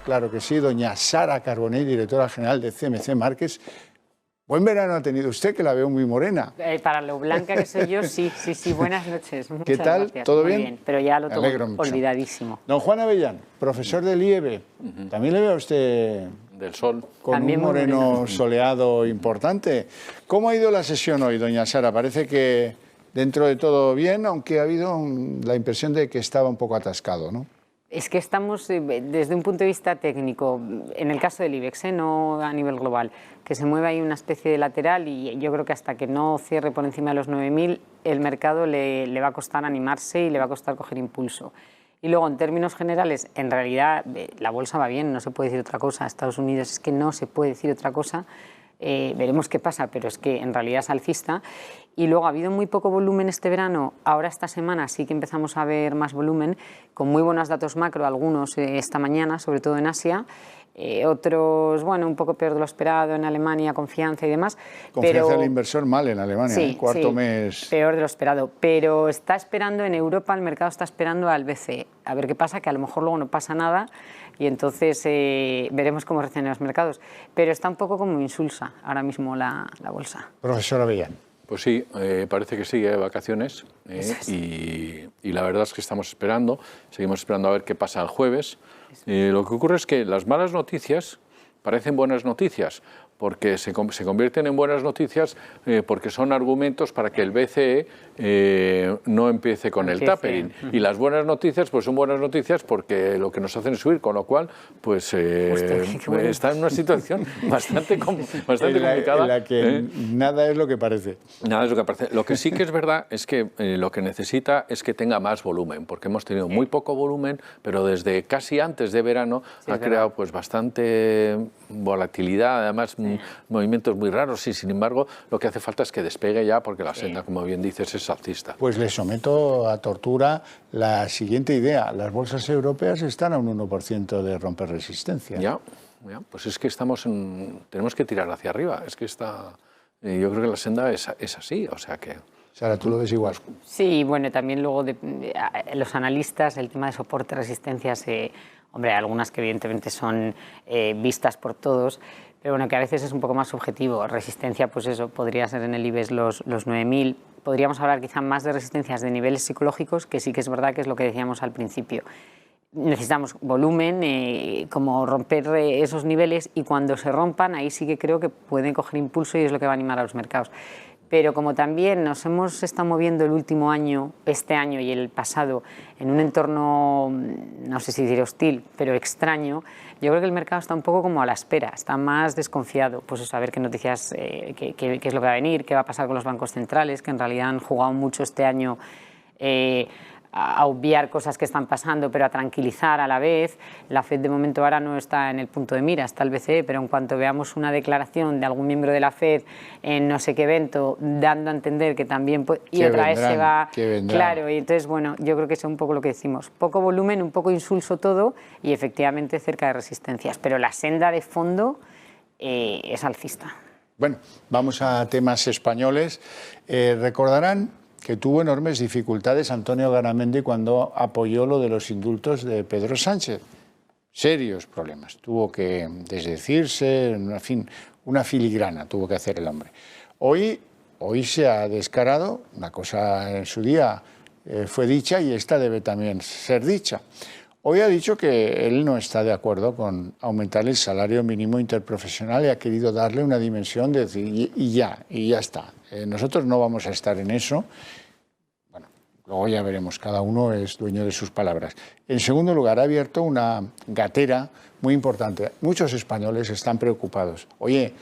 claro que sí, doña Sara Carbonell, directora general de CMC Márquez. Buen verano ha tenido usted, que la veo muy morena. Para lo blanca que soy yo, sí. Buenas noches. Muchas ¿Qué tal? Gracias. ¿Todo muy bien? Pero ya lo tengo Mucho. olvidadísimo. Don Juan Avellán, profesor del IEB. También le veo a usted del sol. Con también un moreno soleado importante. ¿Cómo ha ido la sesión hoy, doña Sara? Parece que dentro de todo bien, aunque ha habido la impresión de que estaba un poco atascado, ¿no? Es que estamos, desde un punto de vista técnico, en el caso del IBEX, no a nivel global, que se mueve ahí una especie de lateral y yo creo que hasta que no cierre por encima de los 9.000, el mercado le va a costar animarse y le va a costar coger impulso. Y luego, en términos generales, en realidad la bolsa va bien, no se puede decir otra cosa. Estados Unidos es que no se puede decir otra cosa. Veremos qué pasa, pero es que en realidad es alcista. Y luego ha habido muy poco volumen este verano. Ahora esta semana sí que empezamos a ver más volumen, con muy buenos datos macro, algunos esta mañana, sobre todo en Asia. Otros, bueno, un poco peor de lo esperado en Alemania, confianza y demás. Confianza del inversor mal en Alemania, sí, cuarto sí, mes. Peor de lo esperado, pero está esperando en Europa, el mercado está esperando al BCE. A ver qué pasa, que a lo mejor luego no pasa nada y entonces veremos cómo reaccionan los mercados. Pero está un poco como insulsa ahora mismo la bolsa. Profesor Avellán. Pues sí, parece que sigue de vacaciones y la verdad es que estamos esperando, seguimos esperando a ver qué pasa el jueves. Lo que ocurre es que las malas noticias parecen buenas noticias, porque se convierten en buenas noticias porque son argumentos para que el BCE no empiece con el tapering. Y las buenas noticias pues son buenas noticias porque lo que nos hacen es subir, con lo cual pues está en una situación bastante complicada. En la que nada es lo que parece. Nada es lo que parece. Lo que sí que es verdad es que lo que necesita es que tenga más volumen, porque hemos tenido muy poco volumen, pero desde casi antes de verano ha creado pues bastante volatilidad, además movimientos muy raros y sin embargo lo que hace falta es que despegue ya porque la senda, como bien dices, es alcista. Pues le someto a tortura la siguiente idea. Las bolsas europeas están a un 1% de romper resistencia. Ya, pues es que tenemos que tirar hacia arriba. Es que yo creo que la senda es así, o sea que... Sara, ¿tú lo ves igual? Sí, bueno, también luego los analistas, el tema de soporte, resistencias, hombre, hay algunas que evidentemente son vistas por todos, pero bueno, que a veces es un poco más subjetivo. Resistencia, pues eso, podría ser en el IBEX los 9.000. Podríamos hablar quizá más de resistencias de niveles psicológicos, que sí que es verdad que es lo que decíamos al principio. Necesitamos volumen, como romper esos niveles, y cuando se rompan, ahí sí que creo que pueden coger impulso y es lo que va a animar a los mercados. Pero como también nos hemos estado moviendo el último año, este año y el pasado, en un entorno, no sé si decir hostil, pero extraño, yo creo que el mercado está un poco como a la espera, está más desconfiado, pues eso, a ver qué noticias, qué es lo que va a venir, qué va a pasar con los bancos centrales, que en realidad han jugado mucho este año a obviar cosas que están pasando, pero a tranquilizar a la vez. La FED de momento ahora no está en el punto de mira, está el BCE, pero en cuanto veamos una declaración de algún miembro de la FED en no sé qué evento, dando a entender que también... y otra vez se va... Claro, y entonces, bueno, yo creo que es un poco lo que decimos. Poco volumen, un poco insulso todo y efectivamente cerca de resistencias, pero la senda de fondo es alcista. Bueno, vamos a temas españoles. Recordarán que tuvo enormes dificultades Antonio Garamendi cuando apoyó lo de los indultos de Pedro Sánchez. Serios problemas. Tuvo que desdecirse, en fin, una filigrana tuvo que hacer el hombre. Hoy se ha descarado, una cosa en su día fue dicha y esta debe también ser dicha. Hoy ha dicho que él no está de acuerdo con aumentar el salario mínimo interprofesional y ha querido darle una dimensión de decir, y ya está. Nosotros no vamos a estar en eso. Bueno, luego ya veremos, cada uno es dueño de sus palabras. En segundo lugar, ha abierto una gatera muy importante. Muchos españoles están preocupados. Oye,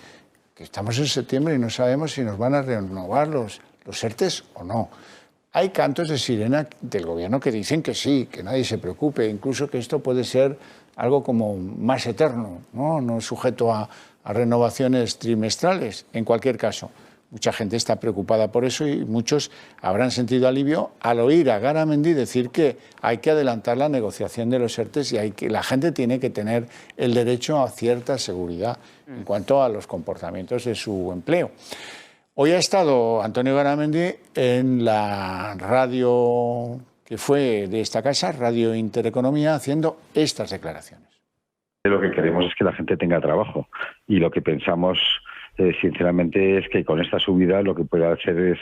que estamos en septiembre y no sabemos si nos van a renovar los ERTEs o no. Hay cantos de sirena del gobierno que dicen que sí, que nadie se preocupe, incluso que esto puede ser algo como más eterno, no sujeto a renovaciones trimestrales. En cualquier caso, mucha gente está preocupada por eso y muchos habrán sentido alivio al oír a Garamendi decir que hay que adelantar la negociación de los ERTEs y la gente tiene que tener el derecho a cierta seguridad en cuanto a los comportamientos de su empleo. Hoy ha estado Antonio Garamendi en la radio que fue de esta casa, Radio Intereconomía, haciendo estas declaraciones. Lo que queremos es que la gente tenga trabajo y lo que pensamos sinceramente es que con esta subida lo que puede hacer es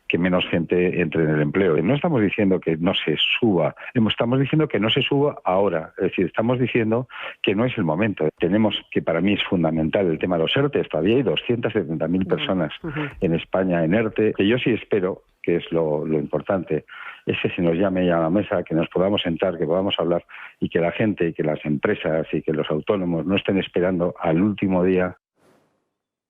que menos gente entre en el empleo. No estamos diciendo que no se suba, estamos diciendo que no se suba ahora, es decir, estamos diciendo que no es el momento. Tenemos, que para mí es fundamental, el tema de los ERTE. Todavía hay 270.000 personas en España en ERTE, que yo sí espero, que es lo importante, es que se nos llame a la mesa, que nos podamos sentar, que podamos hablar y que la gente, y que las empresas y que los autónomos no estén esperando al último día.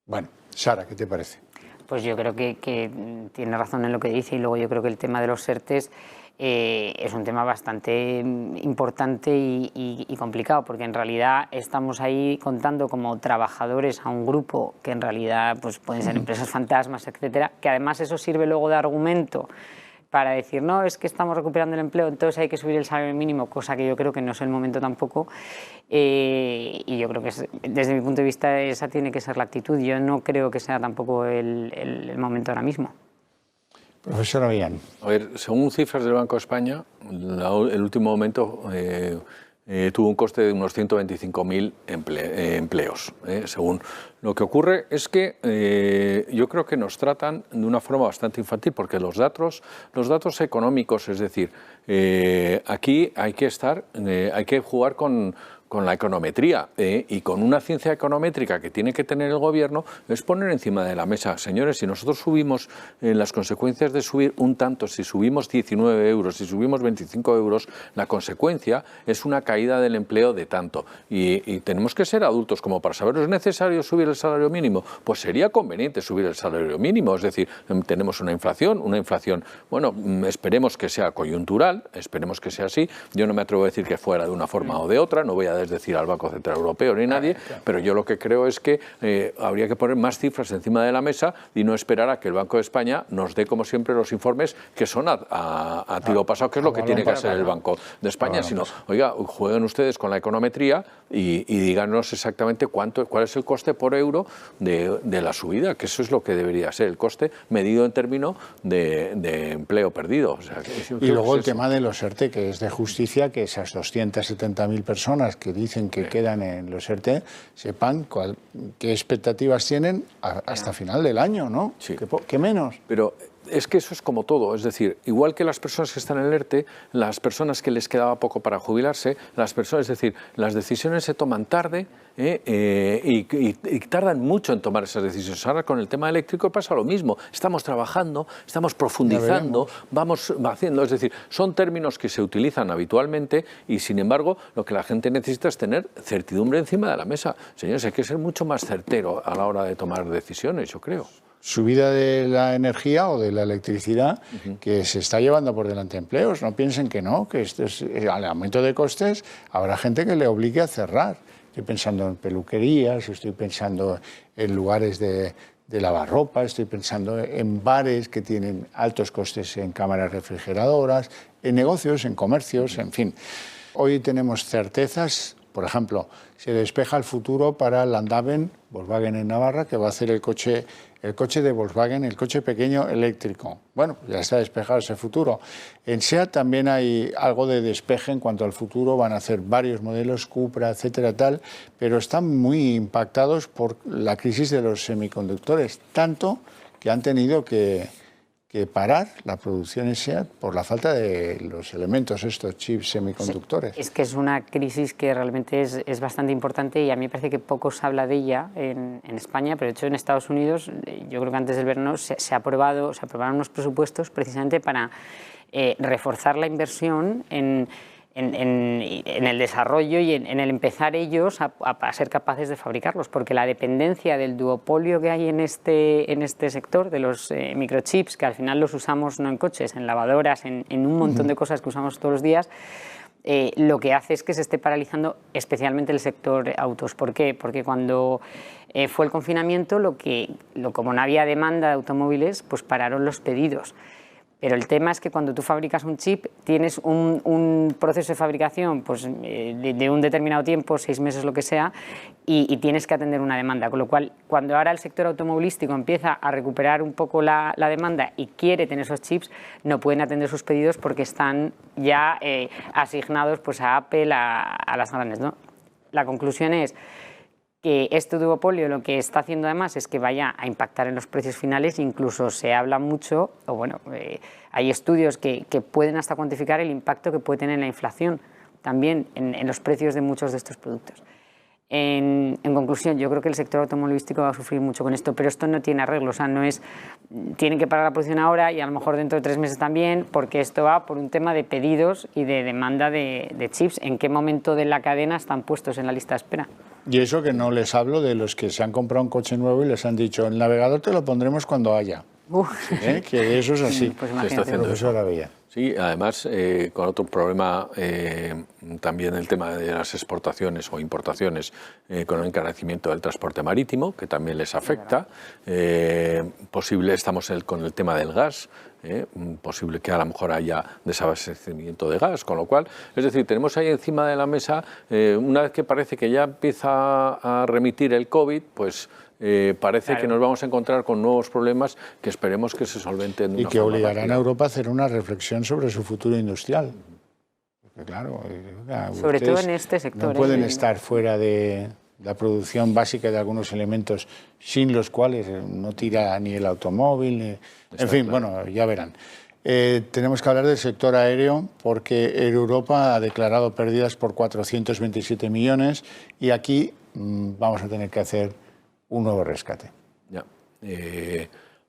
Bueno, Sara, ¿qué te parece? Pues yo creo que tiene razón en lo que dice, y luego yo creo que el tema de los ERTEs es un tema bastante importante y complicado, porque en realidad estamos ahí contando como trabajadores a un grupo que en realidad pues pueden ser empresas fantasmas, etcétera, que además eso sirve luego de argumento para decir, no, es que estamos recuperando el empleo, entonces hay que subir el salario mínimo, cosa que yo creo que no es el momento tampoco. Y yo creo que desde mi punto de vista esa tiene que ser la actitud. Yo no creo que sea tampoco el momento ahora mismo. Profesor Avellán. A ver, según cifras del Banco de España, el último momento tuvo un coste de unos 125.000 empleos. Según lo que ocurre es que yo creo que nos tratan de una forma bastante infantil, porque los datos económicos, es decir, aquí hay que jugar con la econometría y con una ciencia econométrica que tiene que tener el gobierno, es poner encima de la mesa, señores, si nosotros subimos las consecuencias de subir un tanto, si subimos 19 euros, si subimos 25 euros, la consecuencia es una caída del empleo de tanto. Y tenemos que ser adultos como para saber, ¿es necesario subir el salario mínimo? Pues sería conveniente subir el salario mínimo, es decir, tenemos una inflación, bueno, esperemos que sea coyuntural, esperemos que sea así. Yo no me atrevo a decir que fuera de una forma o de otra, no voy a decir al Banco Central Europeo ni nadie, pero yo lo que creo es que habría que poner más cifras encima de la mesa y no esperar a que el Banco de España nos dé, como siempre, los informes que son a tiro pasado, que es lo que tiene que hacer el Banco de España, sino, oiga, jueguen ustedes con la econometría y díganos exactamente cuál es el coste por euro de la subida, que eso es lo que debería ser, el coste medido en términos de empleo perdido. O sea, y luego el tema de los ERTE, que es de justicia, que esas 270.000 personas que dicen que quedan en los ERTE sepan qué expectativas tienen hasta final del año, ¿no? Sí. ¿Qué menos? Pero es que eso es como todo, es decir, igual que las personas que están en el ERTE, las personas que les quedaba poco para jubilarse, es decir, las decisiones se toman tarde y tardan mucho en tomar esas decisiones. Ahora con el tema eléctrico pasa lo mismo, estamos trabajando, estamos profundizando, vamos haciendo, es decir, son términos que se utilizan habitualmente y sin embargo lo que la gente necesita es tener certidumbre encima de la mesa. Señores, hay que ser mucho más certero a la hora de tomar decisiones, yo creo. Subida de la energía o de la electricidad que se está llevando por delante empleos. No piensen que no, que esto es al aumento de costes. Habrá gente que le obligue a cerrar. Estoy pensando en peluquerías, estoy pensando en lugares de lavarropa, estoy pensando en bares que tienen altos costes en cámaras refrigeradoras, en negocios, en comercios, en fin. Hoy tenemos certezas. Por ejemplo, se despeja el futuro para Landhaben, Volkswagen en Navarra, que va a hacer el coche de Volkswagen, el coche pequeño eléctrico. Bueno, ya está despejado ese futuro. En SEAT también hay algo de despeje en cuanto al futuro, van a hacer varios modelos, Cupra, etcétera, tal, pero están muy impactados por la crisis de los semiconductores, tanto que han tenido que parar la producción en SEAT por la falta de los elementos, estos chips semiconductores. Sí, es que es una crisis que realmente es bastante importante y a mí me parece que poco se habla de ella en España, pero de hecho en Estados Unidos, yo creo que antes del verano se aprobaron unos presupuestos precisamente para reforzar la inversión en el desarrollo y en el empezar ellos a ser capaces de fabricarlos, porque la dependencia del duopolio que hay en este sector de los microchips, que al final los usamos no en coches, en lavadoras, en un montón de cosas que usamos todos los días, lo que hace es que se esté paralizando especialmente el sector autos. ¿Por qué? Porque cuando fue el confinamiento, como no había demanda de automóviles, pues pararon los pedidos. Pero el tema es que cuando tú fabricas un chip tienes un proceso de fabricación pues, de un determinado tiempo, 6 meses, lo que sea, y tienes que atender una demanda. Con lo cual, cuando ahora el sector automovilístico empieza a recuperar un poco la demanda y quiere tener esos chips, no pueden atender sus pedidos porque están ya asignados pues, a Apple, a las grandes, ¿no? la conclusión es que este duopolio lo que está haciendo además es que vaya a impactar en los precios finales, incluso se habla mucho, o bueno, hay estudios que pueden hasta cuantificar el impacto que puede tener la inflación también en los precios de muchos de estos productos. En conclusión, yo creo que el sector automovilístico va a sufrir mucho con esto, pero esto no tiene arreglo, o sea, no es, tienen que parar la producción ahora y a lo mejor dentro de 3 meses también, porque esto va por un tema de pedidos y de demanda de chips, en qué momento de la cadena están puestos en la lista de espera. Y eso que no les hablo de los que se han comprado un coche nuevo y les han dicho, el navegador te lo pondremos cuando haya. Que eso es así. Pues se está haciendo eso ahora veía. Sí, además con otro problema, también el tema de las exportaciones o importaciones, con el encarecimiento del transporte marítimo, que también les afecta. Estamos con el tema del gas, posible que a lo mejor haya desabastecimiento de gas, con lo cual, es decir, tenemos ahí encima de la mesa, una vez que parece que ya empieza a remitir el COVID, pues parece que nos vamos a encontrar con nuevos problemas que esperemos que se solventen. Y que obligarán a Europa a hacer una reflexión sobre su futuro industrial. Porque claro, sobre todo en este sector. No pueden estar fuera de la producción básica de algunos elementos sin los cuales no tira ni el automóvil. En fin, bueno, ya verán. Tenemos que hablar del sector aéreo porque Europa ha declarado pérdidas por 427 millones y aquí vamos a tener que hacer un nuevo rescate. Ya.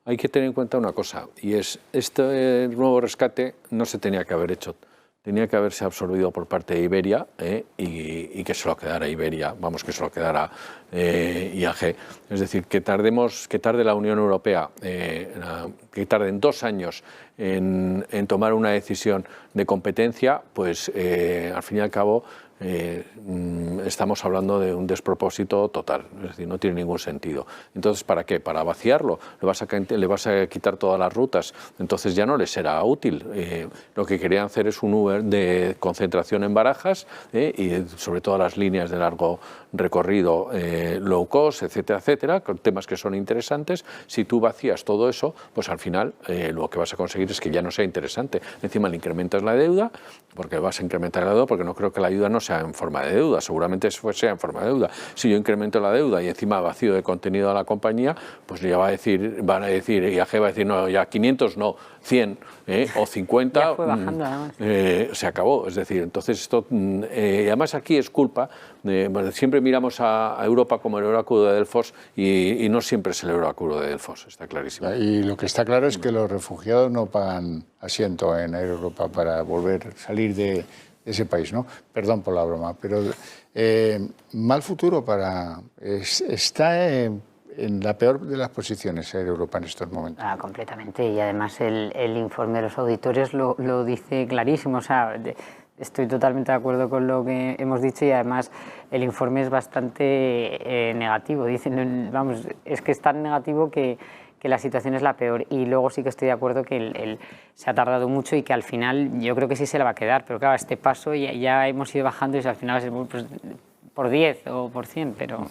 Hay que tener en cuenta una cosa, y es este nuevo rescate no se tenía que haber hecho. Tenía que haberse absorbido por parte de Iberia y que se lo quedara Iberia, vamos, que se lo quedara IAG. Es decir, que tarde la Unión Europea, que tarden 2 años en tomar una decisión de competencia, pues al fin y al cabo estamos hablando de un despropósito total, es decir, no tiene ningún sentido. Entonces, ¿para qué? ¿Para vaciarlo? ¿Le vas a quitar todas las rutas? Entonces ya no les será útil. Lo que querían hacer es un Uber de concentración en Barajas y sobre todo las líneas de largo recorrido, low cost, etcétera, etcétera, con temas que son interesantes. Si tú vacías todo eso, pues al final lo que vas a conseguir es que ya no sea interesante. Encima le incrementas la deuda, porque vas a incrementar la deuda, porque no creo que la ayuda no sea en forma de deuda, seguramente sea en forma de deuda. Si yo incremento la deuda y encima vacío de contenido a la compañía, pues ya van a decir, IAG va a decir, no, ya 500 no, 100 o 50, ya fue bajando, además. Se acabó. Es decir, entonces esto, además aquí es culpa, siempre miramos a Europa como el oráculo de Delfos y no siempre es el oráculo de Delfos, está clarísimo. Y lo que está claro es que los refugiados no pagan asiento en Air Europa para salir de ese país, ¿no? Perdón por la broma, pero mal futuro está en la peor de las posiciones Air Europa en estos momentos. Completamente, y además el informe de los auditores lo dice clarísimo, o sea, estoy totalmente de acuerdo con lo que hemos dicho y además el informe es bastante negativo, dicen, vamos, es que es tan negativo que la situación es la peor y luego sí que estoy de acuerdo que se ha tardado mucho y que al final yo creo que sí se la va a quedar, pero claro, este paso ya hemos ido bajando y al final va a ser pues, por 10 o por 100, pero...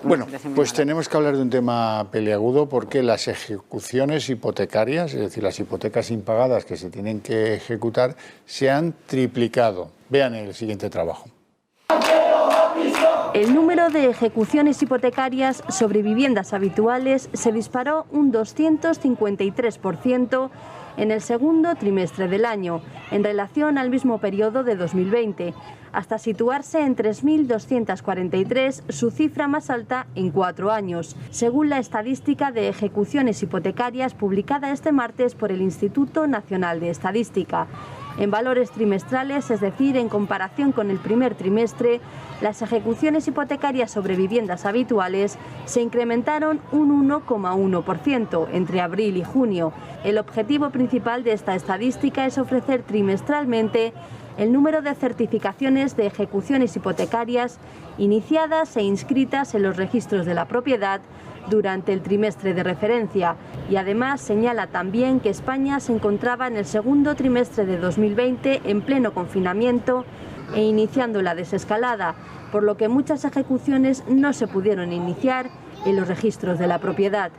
Bueno, pues tenemos que hablar de un tema peliagudo porque las ejecuciones hipotecarias, es decir, las hipotecas impagadas que se tienen que ejecutar, se han triplicado. Vean el siguiente trabajo. El número de ejecuciones hipotecarias sobre viviendas habituales se disparó un 253% en el segundo trimestre del año, en relación al mismo periodo de 2020, hasta situarse en 3.243, su cifra más alta en 4 años, según la estadística de ejecuciones hipotecarias publicada este martes por el Instituto Nacional de Estadística. En valores trimestrales, es decir, en comparación con el primer trimestre, las ejecuciones hipotecarias sobre viviendas habituales se incrementaron un 1,1% entre abril y junio. El objetivo principal de esta estadística es ofrecer trimestralmente el número de certificaciones de ejecuciones hipotecarias iniciadas e inscritas en los registros de la propiedad durante el trimestre de referencia y además señala también que España se encontraba en el segundo trimestre de 2020 en pleno confinamiento e iniciando la desescalada, por lo que muchas ejecuciones no se pudieron iniciar en los registros de la propiedad.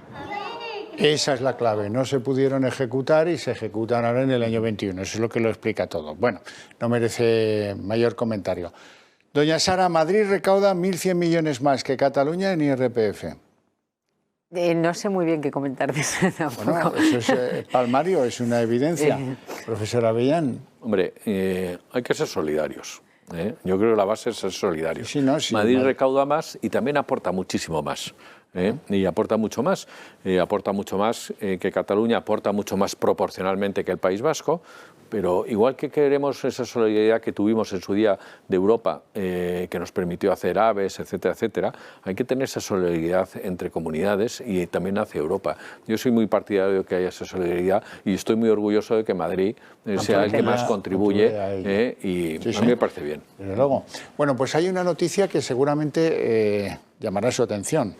Esa es la clave, no se pudieron ejecutar y se ejecutan ahora en el año 21, eso es lo que lo explica todo. Bueno, no merece mayor comentario. Doña Sara, Madrid recauda 1.100 millones más que Cataluña en IRPF. No sé muy bien qué comentar de eso tampoco. Bueno, eso es palmario, es una evidencia. Profesor Avellán. Hombre, hay que ser solidarios. Yo creo que la base es ser solidarios. Sí, no, sí, Madrid recauda más y también aporta muchísimo más. Y aporta mucho más que Cataluña, aporta mucho más proporcionalmente que el País Vasco, pero igual que queremos esa solidaridad que tuvimos en su día de Europa, que nos permitió hacer AVEs, etcétera, etcétera, hay que tener esa solidaridad entre comunidades y también hacia Europa. Yo soy muy partidario de que haya esa solidaridad y estoy muy orgulloso de que Madrid sea el que más contribuye y sí, a mí me parece bien. Desde luego. Bueno, pues hay una noticia que seguramente llamará su atención.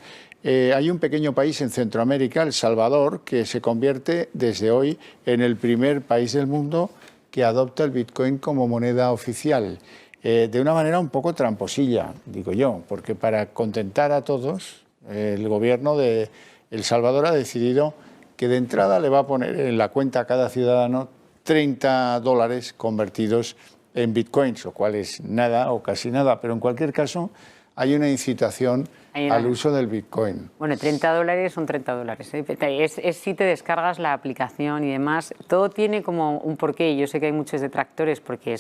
Hay un pequeño país en Centroamérica, El Salvador, que se convierte desde hoy en el primer país del mundo que adopta el Bitcoin como moneda oficial. De una manera un poco tramposilla, digo yo, porque para contentar a todos, el gobierno de El Salvador ha decidido que de entrada le va a poner en la cuenta a cada ciudadano $30 convertidos en Bitcoins, lo cual es nada o casi nada, pero en cualquier caso hay una incitación al uso del Bitcoin. Bueno, $30 son $30. Es si te descargas la aplicación y demás. Todo tiene como un porqué. Yo sé que hay muchos detractores porque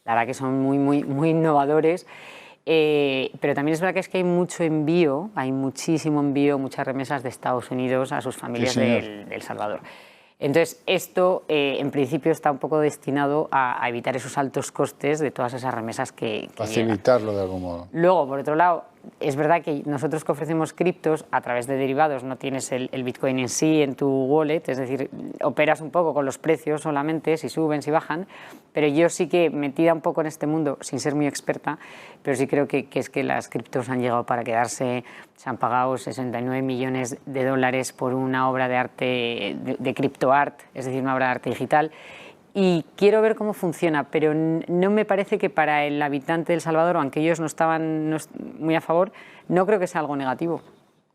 la verdad que son muy innovadores. Pero también es verdad que hay mucho envío, hay muchísimo envío, muchas remesas de Estados Unidos a sus familias de El Salvador. Entonces, esto en principio está un poco destinado a evitar esos altos costes de todas esas remesas que facilitarlo de algún modo. Luego, por otro lado, es verdad que nosotros que ofrecemos criptos a través de derivados no tienes el Bitcoin en sí en tu wallet, es decir, operas un poco con los precios solamente, si suben, si bajan, pero yo sí que metida un poco en este mundo, sin ser muy experta, pero sí creo que es que las criptos han llegado para quedarse. Se han pagado 69 millones de dólares por una obra de arte, de criptoart, es decir, una obra de arte digital. Y quiero ver cómo funciona, pero no me parece que para el habitante de El Salvador, aunque ellos no estaban muy a favor, no creo que sea algo negativo.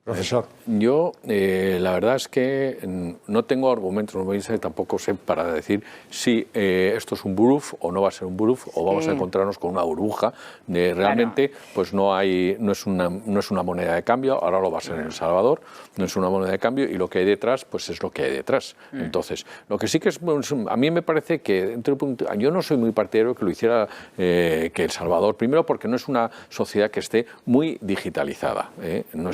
Profesor. Yo, la verdad es que no tengo argumentos, tampoco sé para decir si esto es un bluff o no va a ser un bluff o vamos a encontrarnos con una burbuja. Realmente, pues no es una moneda de cambio, ahora lo va a ser en El Salvador, no es una moneda de cambio y lo que hay detrás, pues es lo que hay detrás. Entonces, lo que sí que es, a mí me parece que, yo no soy muy partidario que lo hiciera que El Salvador, primero porque no es una sociedad que esté muy digitalizada, no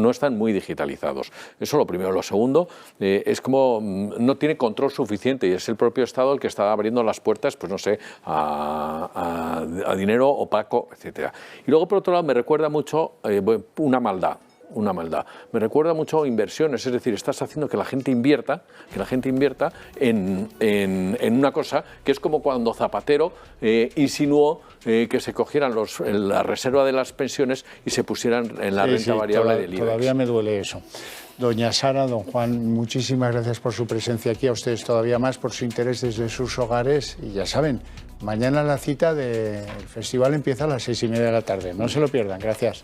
están muy digitalizados. Eso lo primero. Lo segundo, es como no tiene control suficiente y es el propio Estado el que está abriendo las puertas, pues no sé, a dinero opaco, etcétera. Y luego, por otro lado, me recuerda mucho una maldad. Me recuerda mucho a inversiones, es decir, estás haciendo que la gente invierta en una cosa que es como cuando Zapatero insinuó que se cogieran la reserva de las pensiones y se pusieran en la renta variable del IBEX. Todavía me duele eso. Doña Sara, don Juan, muchísimas gracias por su presencia aquí, a ustedes todavía más por su interés desde sus hogares y ya saben, mañana la cita del festival empieza a las 6:30 de la tarde, no se lo pierdan, gracias.